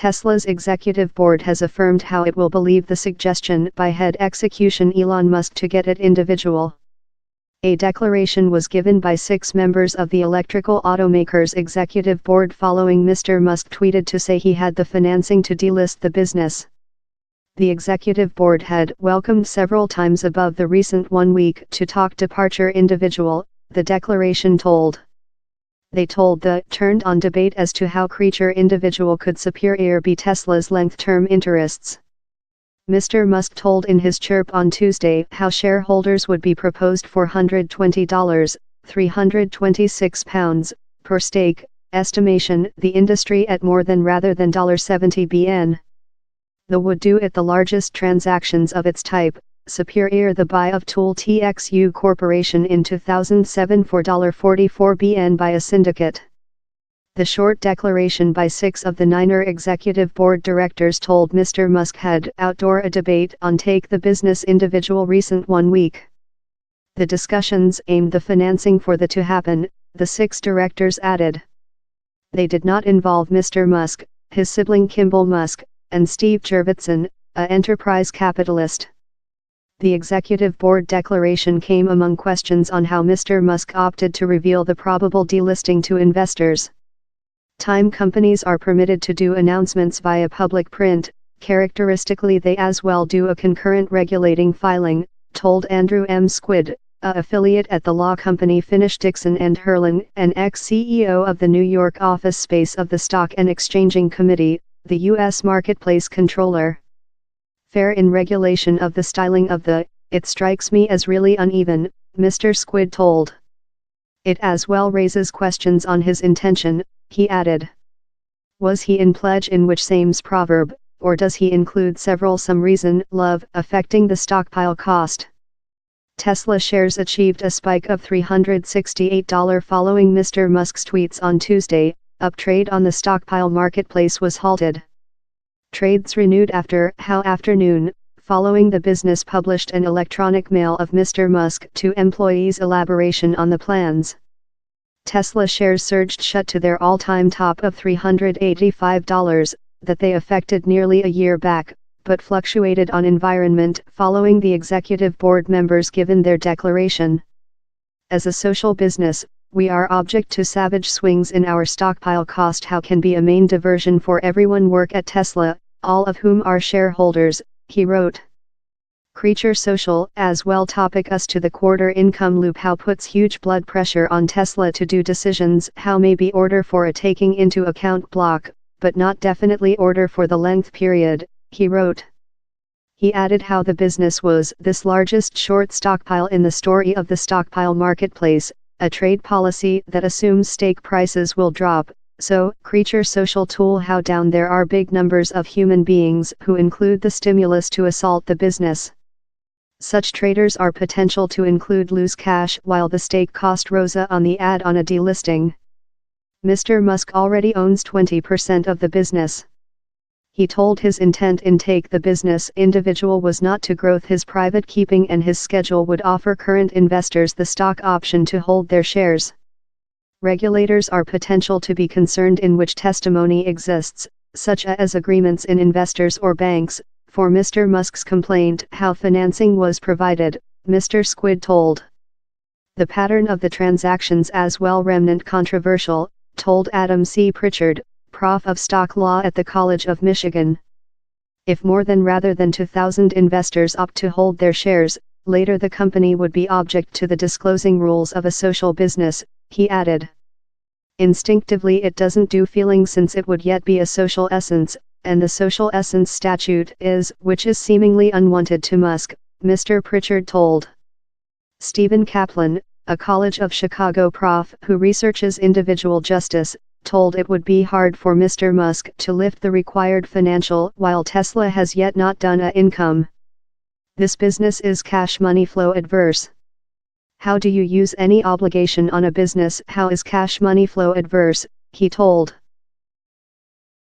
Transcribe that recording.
Tesla's executive board has affirmed how it will believe the suggestion by head execution Elon Musk to get it individual. A declaration was given by 6 members of the electrical automaker's executive board following Mr. Musk tweeted to say he had the financing to delist the business. The executive board had welcomed several times above the recent 1 week to talk departure individual, the declaration told. They told the turned on debate as to how creature individual could superior be Tesla's length-term interests. Mr. Musk told in his chirp on Tuesday how shareholders would be proposed $420, £326, per stake, estimation the industry at more than rather than $70 bn. The would do it the largest transactions of its type, superior the buy of Tool TXU Corporation in 2007 for $44 bn by a syndicate. The short declaration by 6 of the 9 executive board directors told Mr. Musk had outdoor a debate on take the business individual recent 1 week. The discussions aimed the financing for the to happen, the 6 directors added. They did not involve Mr. Musk, his sibling Kimball Musk, and Steve Jurvetson, a enterprise capitalist. The executive board declaration came among questions on how Mr. Musk opted to reveal the probable delisting to investors. Time companies are permitted to do announcements via public print, characteristically they as well do a concurrent regulating filing, told Andrew M. Squid, a affiliate at the law company Finnish Dixon and Herlin, and ex-CEO of the New York office space of the Stock and Exchanging Committee, the U.S. Marketplace Controller. Fair in regulation of the styling of the, it strikes me as really uneven, Mr. Squid told. It as well raises questions on his intention, he added. Was he in pledge in which same's proverb, or does he include several some reason, love, affecting the stockpile cost? Tesla shares achieved a spike of $368 following Mr. Musk's tweets on Tuesday, up trade on the stockpile marketplace was halted. Trades renewed afternoon, following the business published an electronic mail of Mr. Musk to employees' elaboration on the plans. Tesla shares surged shut to their all-time top of $385, that they affected nearly a year back, but fluctuated on environment following the executive board members given their declaration. As a social business, we are object to savage swings in our stockpile cost. How can be a main diversion for everyone work at Tesla, all of whom are shareholders, he wrote. Creature social as well topic us to the quarter income loop. How puts huge blood pressure on Tesla to do decisions. How may be order for a taking into account block, but not definitely order for the length period, he wrote. He added how the business was this largest short stockpile in the story of the stockpile marketplace, a trade policy that assumes stake prices will drop. So, creature social tool how down there are big numbers of human beings who include the stimulus to assault the business. Such traders are potential to include lose cash while the stake cost rose on the ad on a delisting. Mr. Musk already owns 20% of the business. He told his intent in take the business individual was not to growth his private keeping and his schedule would offer current investors the stock option to hold their shares. Regulators are potential to be concerned in which testimony exists, such as agreements in investors or banks, for Mr. Musk's complaint how financing was provided, Mr. Squid told. The pattern of the transactions as well remnant controversial, told Adam C. Pritchard, Prof of Stock Law at the College of Michigan. If more than rather than 2,000 investors opt to hold their shares, later the company would be object to the disclosing rules of a social business, he added. Instinctively it doesn't do feeling since it would yet be a social essence, and the social essence statute is, which is seemingly unwanted to Musk, Mr. Pritchard told. Stephen Kaplan, a College of Chicago prof who researches individual justice, told it would be hard for Mr. Musk to lift the required financial while Tesla has yet not done a income. This business is cash money flow adverse. How do you use any obligation on a business? How is cash money flow adverse? He told.